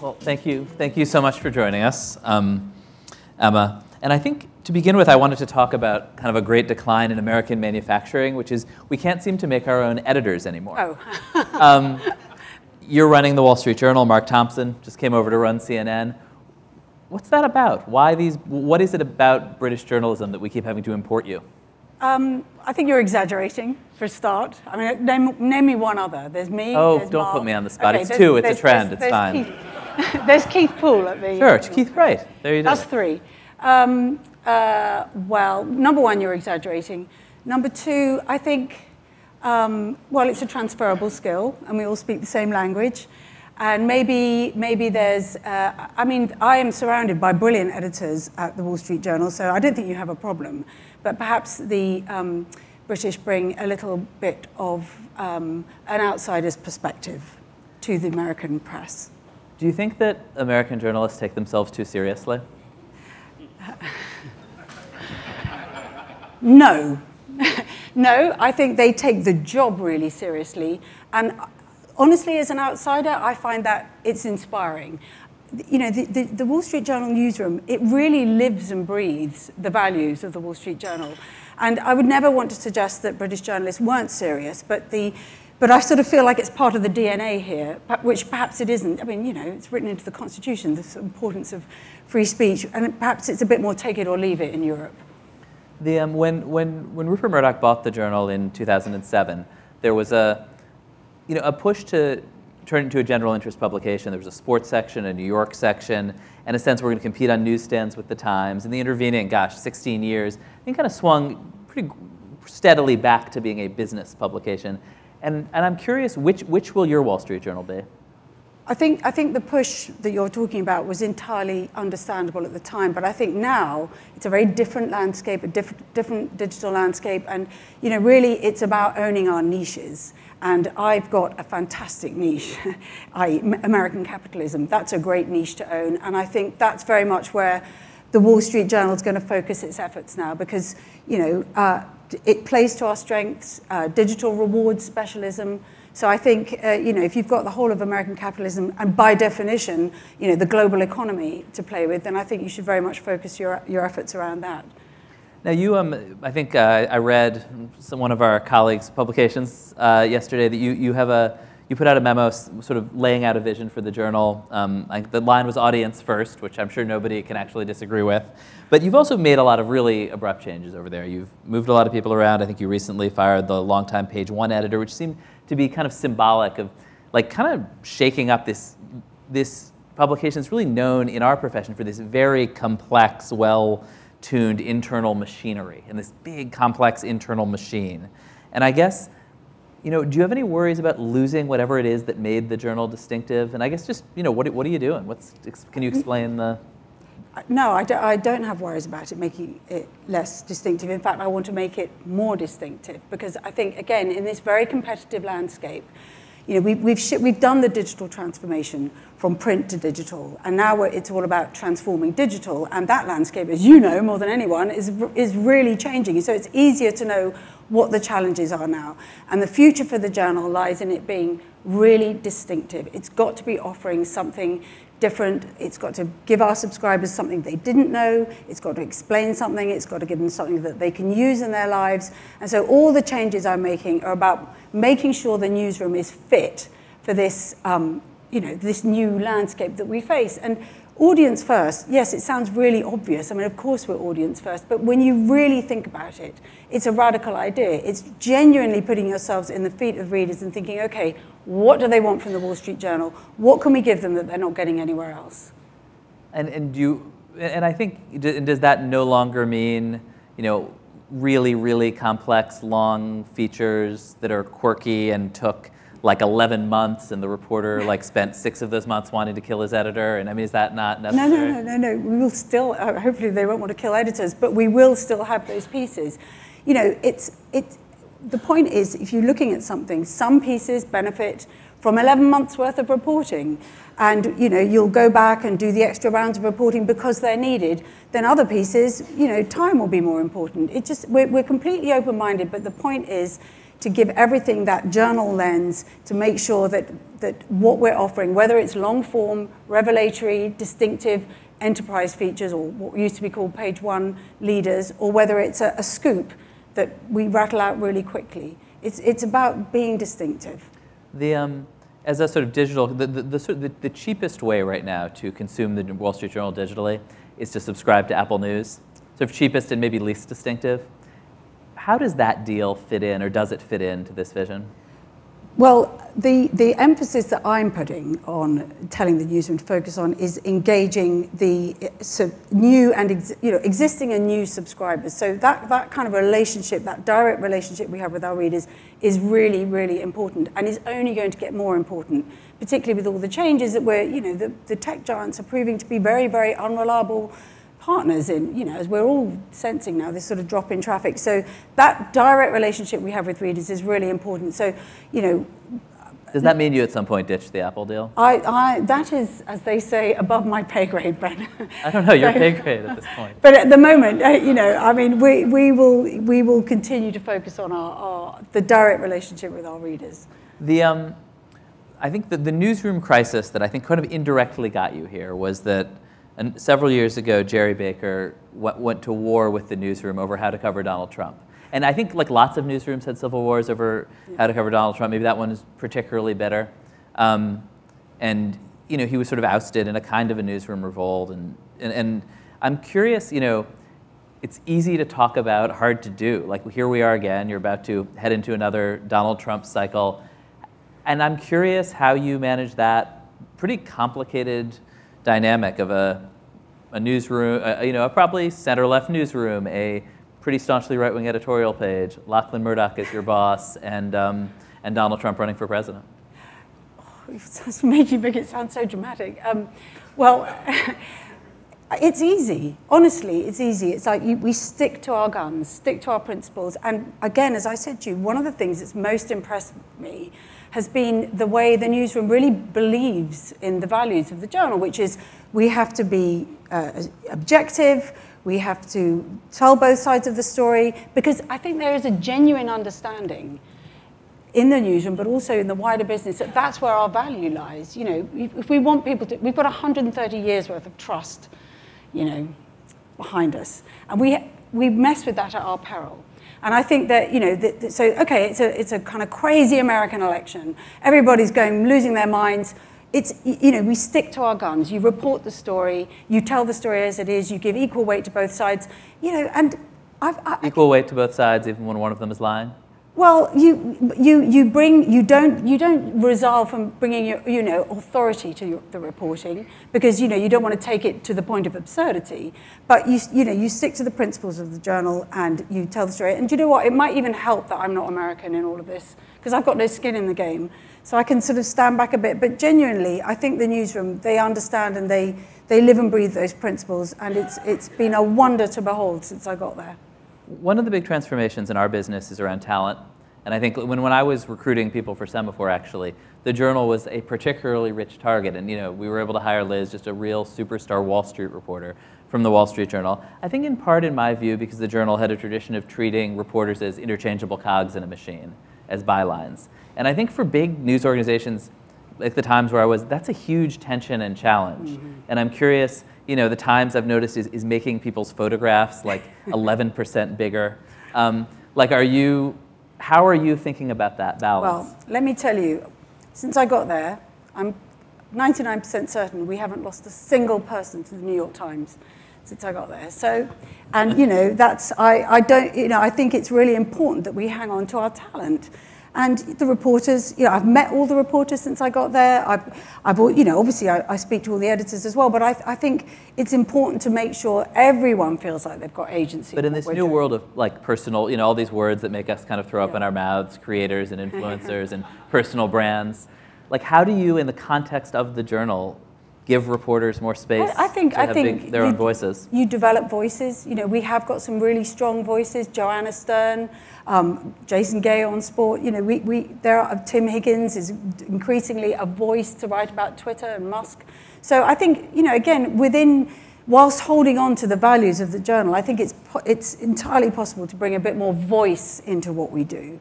Well, thank you. Thank you so much for joining us, Emma. And I think to begin with, I wanted to talk about kind of a great decline in American manufacturing, which is we can't seem to make our own editors anymore. Oh. You're running the Wall Street Journal. Mark Thompson just came over to run CNN. What's that about? What is it about British journalism that we keep having to import you? I think you're exaggerating, for a start. I mean, name me one other. There's me, Oh, there's don't Mark. put me on the spot. Okay, It's two. It's a trend. It's fine. There's Keith Poole at the... Sure, it's Keith Wright. There you go. That's three. Well, number one, you're exaggerating. Number two, I think, well, it's a transferable skill, and we all speak the same language. And maybe there's, I mean, I am surrounded by brilliant editors at the Wall Street Journal, so I don't think you have a problem. But perhaps the British bring a little bit of an outsider's perspective to the American press. Do you think that American journalists take themselves too seriously? No. No, I think they take the job really seriously. And honestly, as an outsider, I find that it's inspiring. You know, the Wall Street Journal newsroom, it really lives and breathes the values of the Wall Street Journal. And I would never want to suggest that British journalists weren't serious, but I sort of feel like it's part of the DNA here, which perhaps it isn't. I mean, you know, it's written into the Constitution, the importance of free speech, and perhaps it's a bit more take it or leave it in Europe. When Rupert Murdoch bought the Journal in 2007, there was a push to turn it into a general interest publication. There was a sports section, a New York section, and a sense we're going to compete on newsstands with the Times. In the intervening, 16 years, it kind of swung pretty steadily back to being a business publication. And I'm curious, which will your Wall Street Journal be? I think the push that you're talking about was entirely understandable at the time, but I think now it's a very different landscape, a different digital landscape, and you know, really it's about owning our niches. And I've got a fantastic niche, American capitalism. That's a great niche to own, and I think that's very much where the Wall Street Journal is going to focus its efforts now, because you know it plays to our strengths, digital rewards specialism. So I think, you know, if you've got the whole of American capitalism and by definition, you know, the global economy to play with, then I think you should very much focus your efforts around that. Now you, I think I read one of our colleagues' publications yesterday that you put out a memo sort of laying out a vision for the Journal. The line was audience first, which I'm sure nobody can actually disagree with. But you've also made a lot of really abrupt changes over there. You've moved a lot of people around. I think you recently fired the longtime Page One editor, which seemed to be kind of symbolic of like kind of shaking up this publication that's really known in our profession for this very complex, well-tuned internal machinery and this big, complex internal machine. And I guess, you know, do you have any worries about losing whatever it is that made the Journal distinctive? And I guess just, you know, what are you doing? Can you explain the... No, I don't have worries about it making it less distinctive. In fact, I want to make it more distinctive because I think, again, in this very competitive landscape, you know, we've done the digital transformation from print to digital, and now it's all about transforming digital, and that landscape, as you know more than anyone, is really changing. So it's easier to know what the challenges are now. And the future for the Journal lies in it being really distinctive. It's got to be offering something different. It's got to give our subscribers something they didn't know. It's got to explain something. It's got to give them something that they can use in their lives. And so all the changes I'm making are about making sure the newsroom is fit for this, you know, this new landscape that we face. And audience first, yes, it sounds really obvious. I mean, of course we're audience first, but when you really think about it, it's a radical idea. It's genuinely putting yourselves in the feet of readers and thinking, okay, what do they want from the Wall Street Journal? What can we give them that they're not getting anywhere else? And I think, does that no longer mean, you know, really, really complex, long features that are quirky and took like 11 months, and the reporter like spent 6 of those months wanting to kill his editor? And I mean, is that not necessary? No. We will still, hopefully they won't want to kill editors, but we will still have those pieces. You know, the point is, if you're looking at something, some pieces benefit from 11 months worth of reporting, and you know, you'll go back and do the extra rounds of reporting because they're needed. Then other pieces, you know, time will be more important. We're completely open-minded, but the point is to give everything that journal lens to make sure that what we're offering, whether it's long form, revelatory, distinctive enterprise features, or what used to be called page one leaders, or whether it's a scoop that we rattle out really quickly. It's about being distinctive. As a sort of digital, the cheapest way right now to consume the Wall Street Journal digitally is to subscribe to Apple News. Sort of cheapest and maybe least distinctive. How does that deal fit in, or does it fit into this vision? Well, the emphasis that I'm putting on telling the newsroom to focus on is engaging the new and existing and new subscribers. So that kind of relationship, that direct relationship we have with our readers, is really, really important, and is only going to get more important, particularly with all the changes that the tech giants are proving to be very, very unreliable partners in, as we're all sensing now, this sort of drop in traffic. So that direct relationship we have with readers is really important. So, does that mean you at some point ditch the Apple deal? That is, as they say, above my pay grade, Ben. I don't know, your pay grade at this point. But at the moment, we will continue to focus on the direct relationship with our readers. I think that the newsroom crisis that I think kind of indirectly got you here was that several years ago, Jerry Baker went to war with the newsroom over how to cover Donald Trump. And I think like lots of newsrooms had civil wars over how to cover Donald Trump. Maybe that one is particularly bitter. And he was sort of ousted in a kind of a newsroom revolt. And I'm curious, it's easy to talk about, hard to do. Like here we are again, you're about to head into another Donald Trump cycle. And I'm curious how you manage that pretty complicated dynamic of a newsroom, a probably center-left newsroom, a pretty staunchly right-wing editorial page, Lachlan Murdoch is your boss, and Donald Trump running for president. It's making it sound so dramatic. Well, it's easy. Honestly, it's easy. It's like we stick to our guns, stick to our principles. And again, as I said to you, one of the things that's most impressed me has been the way the newsroom really believes in the values of the journal, which is we have to be objective, we have to tell both sides of the story, because I think there is a genuine understanding in the newsroom, but also in the wider business, that that's where our value lies. If we want people to, we've got 130 years worth of trust, behind us, and we mess with that at our peril. And I think that, it's a kind of crazy American election. Everybody's losing their minds. We stick to our guns. You report the story. You tell the story as it is. You give equal weight to both sides. And equal weight to both sides, even when one of them is lying. Well, you don't resolve from bringing your authority to the reporting, because you don't want to take it to the point of absurdity, but you stick to the principles of the journal and you tell the story. And you know what? It might even help that I'm not American in all of this, because I've got no skin in the game, so I can sort of stand back a bit. But genuinely, I think the newsroom, they understand and they live and breathe those principles, and it's been a wonder to behold since I got there. One of the big transformations in our business is around talent. And I think when I was recruiting people for Semafor, actually, the journal was a particularly rich target. And we were able to hire Liz, just a real superstar Wall Street reporter from the Wall Street Journal. I think in part, in my view, because the journal had a tradition of treating reporters as interchangeable cogs in a machine, as bylines. And I think for big news organizations, like the Times where I was, that's a huge tension and challenge. Mm-hmm. And I'm curious, the Times, I've noticed, is making people's photographs like 11% bigger. How are you thinking about that balance? Well, let me tell you, since I got there, I'm 99% certain we haven't lost a single person to the New York Times since I got there. So, and I think it's really important that we hang on to our talent. And the reporters, I've met all the reporters since I got there. Obviously I speak to all the editors as well, but I think it's important to make sure everyone feels like they've got agency. But in this new world of like personal, all these words that make us kind of throw up in our mouths, creators and influencers and personal brands, like how do you, in the context of the journal, give reporters more space I think their own voices? You develop voices. We have got some really strong voices. Joanna Stern, Jason Gay on sport. Tim Higgins is increasingly a voice to write about Twitter and Musk. So I think, again, whilst holding on to the values of the journal, I think it's entirely possible to bring a bit more voice into what we do.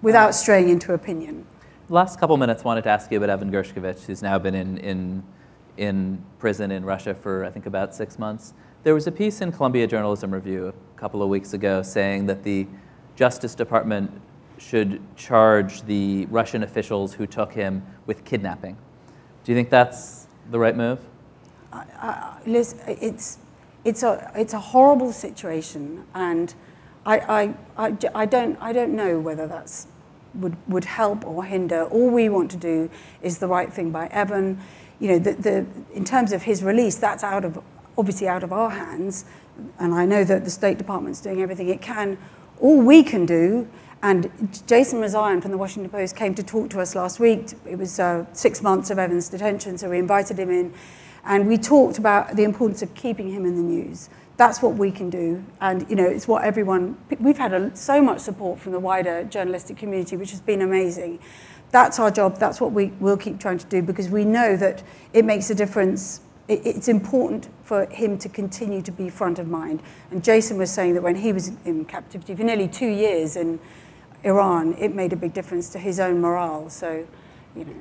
without straying into opinion. Last couple minutes, wanted to ask you about Evan Gershkovich, who's now been in prison in Russia for, I think, about 6 months. There was a piece in Columbia Journalism Review a couple of weeks ago saying that the Justice Department should charge the Russian officials who took him with kidnapping. Do you think that's the right move? Liz, it's a horrible situation, and I don't know whether that's would help or hinder. All we want to do is the right thing by Evan. You know, in terms of his release, that's obviously out of our hands, and I know that the State Department's doing everything it can. All we can do, and Jason Rezaian from the Washington Post came to talk to us last week. It was 6 months of Evan's detention, so we invited him in, and we talked about the importance of keeping him in the news. That's what we can do, and you know, it's what we've had so much support from the wider journalistic community, which has been amazing. That's our job, that's what we will keep trying to do, because we know that it makes a difference. It's important for him to continue to be front of mind. And Jason was saying that when he was in captivity for nearly 2 years in Iran, it made a big difference to his own morale, so, you know.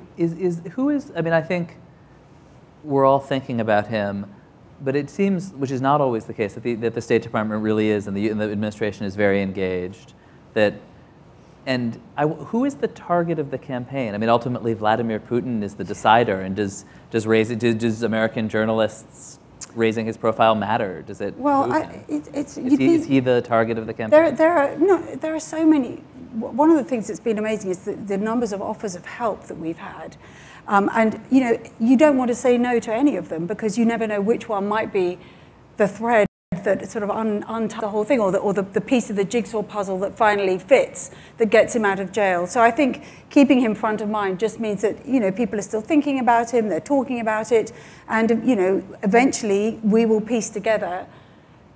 I mean, I think we're all thinking about him, but it seems, which is not always the case, that the State Department really is, and the administration is very engaged. Who is the target of the campaign? I mean, ultimately, Vladimir Putin is the decider, and does American journalists raising his profile matter? Does it? Well, is he the target of the campaign? There are so many. One of the things that's been amazing is the numbers of offers of help that we've had. And you know, you don't want to say no to any of them, because you never know which one might be the thread that sort of unties the whole thing, or the piece of the jigsaw puzzle that finally fits, that gets him out of jail. So I think keeping him front of mind just means that, you know, people are still thinking about him, they're talking about it, and you know, eventually we will piece together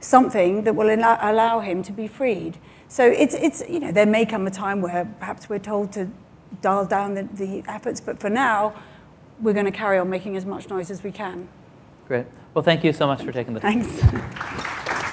something that will allow him to be freed. So it's you know, there may come a time where perhaps we're told to dial down the efforts, but for now, we're going to carry on making as much noise as we can. Great. Well, thank you so much for taking the time. Thanks.